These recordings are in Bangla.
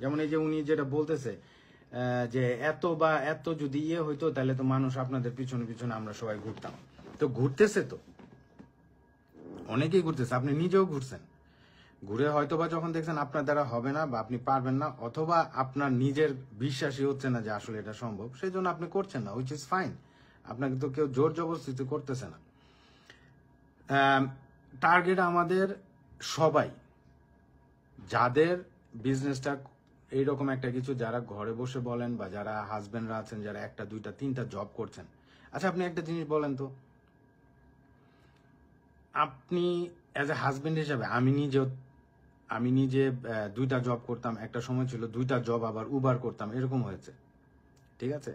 যেমন এই যে উনি যেটা বলতেছে যে এত বা এত যদি হইতো তাহলে তো মানুষ আপনাদের পিছনে পিছনে আমরা সবাই ঘুরতাম। তো ঘুরতেছে, তো অনেকেই ঘুরতেছে, আপনি নিজেও ঘুরছেন। ঘুরে হয়তো বা যখন দেখছেন আপনার দ্বারা হবে না বা আপনি পারবেন না, অথবা আপনার নিজের বিশ্বাসই হচ্ছে না যে আসলে এটা সম্ভব, সেই জন্য আপনি করছেন না, হুইচ ইজ ফাইন। আপনাকে তো কেউ জোর জবরদস্তি করতেছে না। টার্গেট আমাদের সবাই, যাদের বিজনেসটা এইরকম একটা কিছু, যারা ঘরে বসে বলেন বা যারা হাজবেন্ডরা আছেন, যারা একটা দুইটা তিনটা জব করছেন। আচ্ছা, আপনি একটা জিনিস বলেন তো, আপনি অ্যাজ এ হাজবেন্ড হিসাবে, আমি নিজে দুইটা জব করতাম, একটা সময় ছিল দুইটা জব আবার উবার করতাম, এরকম হয়েছে, ঠিক আছে?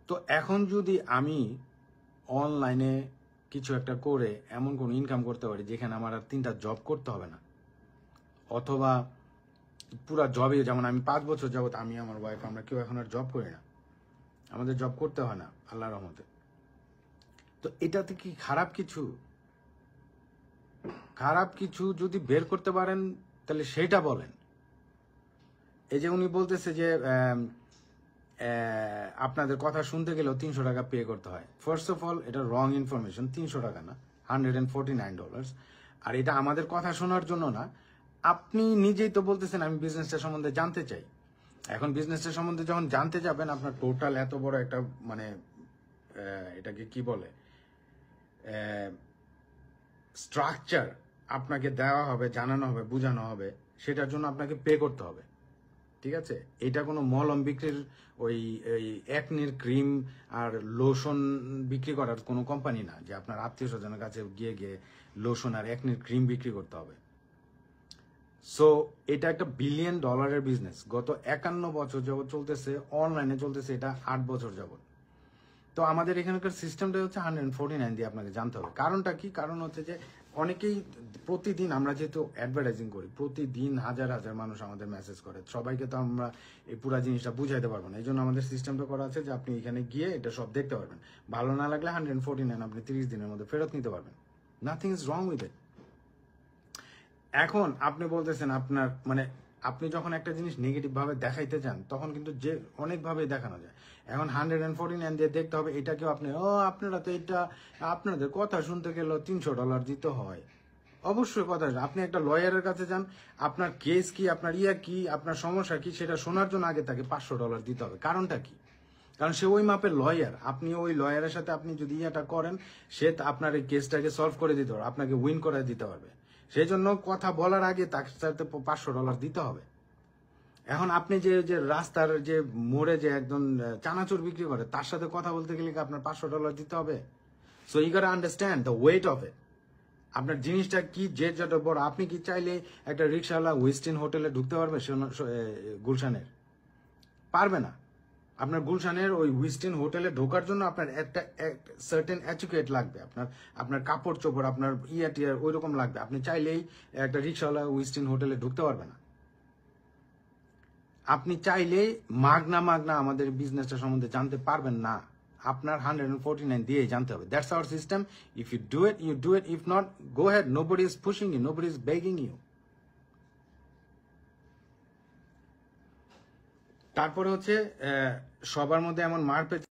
তো এখন যদি আমি অনলাইনে কিছু একটা করে এমন কোনো ইনকাম করতে পারি যেখানে আমার আর তিনটা জব করতে হবে না, অথবা পুরা জবে, যেমন আমি 5 বছর যাবত আমি আমার ওয়াইফ আমরা কেউ এখন আর জব করি না, আমাদের জব করতে হয় না আল্লাহর রহমতে। তো এটাতে কি খারাপ কিছু? খারাপ কিছু যদি বের করতে পারেন তাহলে সেটা বলেন। এই যে উনি বলতেছে যে আপনাদের কথা শুনতে গেলেও 300 টাকা পে করতে হয়। ফার্স্ট অফ অল, এটা রং ইনফরমেশন। 300 টাকা না, $149। আর এটা আমাদের কথা শোনার জন্য না। আপনি নিজেই তো বলতেছেন আমি বিজনেসটা সম্বন্ধে জানতে চাই। এখন বিজনেসটা সম্বন্ধে যখন জানতে যাবেন, আপনার টোটাল এত বড় একটা মানে এটাকে কি বলে স্ট্রাকচার আপনাকে দেওয়া হবে, জানানো হবে, বোঝানো হবে, সেটার জন্য আপনাকে পে করতে হবে, ঠিক আছে? এটা কোনো মলম বিক্রির ওই একনির ক্রিম আর লোশন বিক্রি করার কোনো কোম্পানি না যে আপনার আত্মীয় স্বজনের কাছে গিয়ে গিয়ে লোশন আর একনির ক্রিম বিক্রি করতে হবে। সো এটা একটা $1 বিলিয়ন বিজনেস, গত 51 বছর যাবত চলতেছে, অনলাইনে চলতেছে এটা 8 বছর যাবত। তো আমাদের এখানকার সিস্টেমটা হচ্ছে 149 দিয়ে আপনাকে জানতে হবে। কারণটা কি? কারণ হচ্ছে যে অনেকেই প্রতিদিন, আমরা যেহেতু অ্যাডভার্টাইজিং করি, প্রতিদিন হাজার হাজার মানুষ আমাদের মেসেজ করে, সবাইকে তো আমরা এই পুরা জিনিসটা বুঝাইতে পারবো না। এই জন্য আমাদের সিস্টেমটা করা আছে যে আপনি এখানে গিয়ে এটা সব দেখতে পারবেন। ভালো না লাগলে 149 আপনি 30 দিনের মধ্যে ফেরত নিতে পারবেন। Nothing is wrong with it. এখন আপনি বলতেছেন আপনার মানে আপনি যখন একটা জিনিস নেগেটিভ ভাবে দেখাইতে যান তখন কিন্তু যে অনেকভাবে দেখানো যায়। এখন 149 দিয়ে দেখতে হবে এটাকেও আপনি আপনারা তো এটা আপনাদের কথা শুনতে গেলেও $300 দিতে হয়। অবশ্যই কথা, আপনি একটা লয়ারের কাছে যান, আপনার কেস কি, আপনার কি, আপনার সমস্যা কি, সেটা শোনার জন্য আগে তাকে $500 দিতে হবে। কারণটা কি? কারণ সে ওই মাপের লয়ার। আপনি ওই লয়ারের সাথে আপনি যদি এটা করেন, সে আপনার এই কেসটাকে সলভ করে দিতে পারবে, আপনাকে উইন করে দিতে পারবে। সেই জন্য কথা বলার আগে তার সাথে $500 দিতে হবে। এখন আপনি যে যে রাস্তার যে মোড়ে যে একজন চানাচুর বিক্রি করে, তার সাথে কথা বলতে গেলে কি আপনার $500 দিতে হবে? So you got understand the weight of it. আপনার জিনিসটা কি, যে যত বড়, আপনি কি চাইলে একটা রিক্সাওয়ালা ওয়েস্টিন হোটেলে ঢুকতে পারবে গুলশানের? পারবে না। আপনার গুলশানের ওই উইস্টিন হোটেলে ঢোকার জন্য আপনার একটা সার্টেন অ্যাচুকেট লাগবে, আপনার কাপড় চোপড়, আপনার টিয়ার ওই রকম লাগবে। আপনি চাইলেই একটা রিক্সাওয়ালা উইস্টিন হোটেলে ঢুকতে পারবে না। আপনি চাইলেই মাগনা মাগনা আমাদের বিজনেসটা সম্বন্ধে জানতে পারবেন না। আপনার 149 দিয়ে জানতে হবে। That's our system. If you do it, you do it. If not, go head. Nobody is pushing you, nobody is begging you. তারপরে হচ্ছে সবার মধ্যে এমন মার পেতে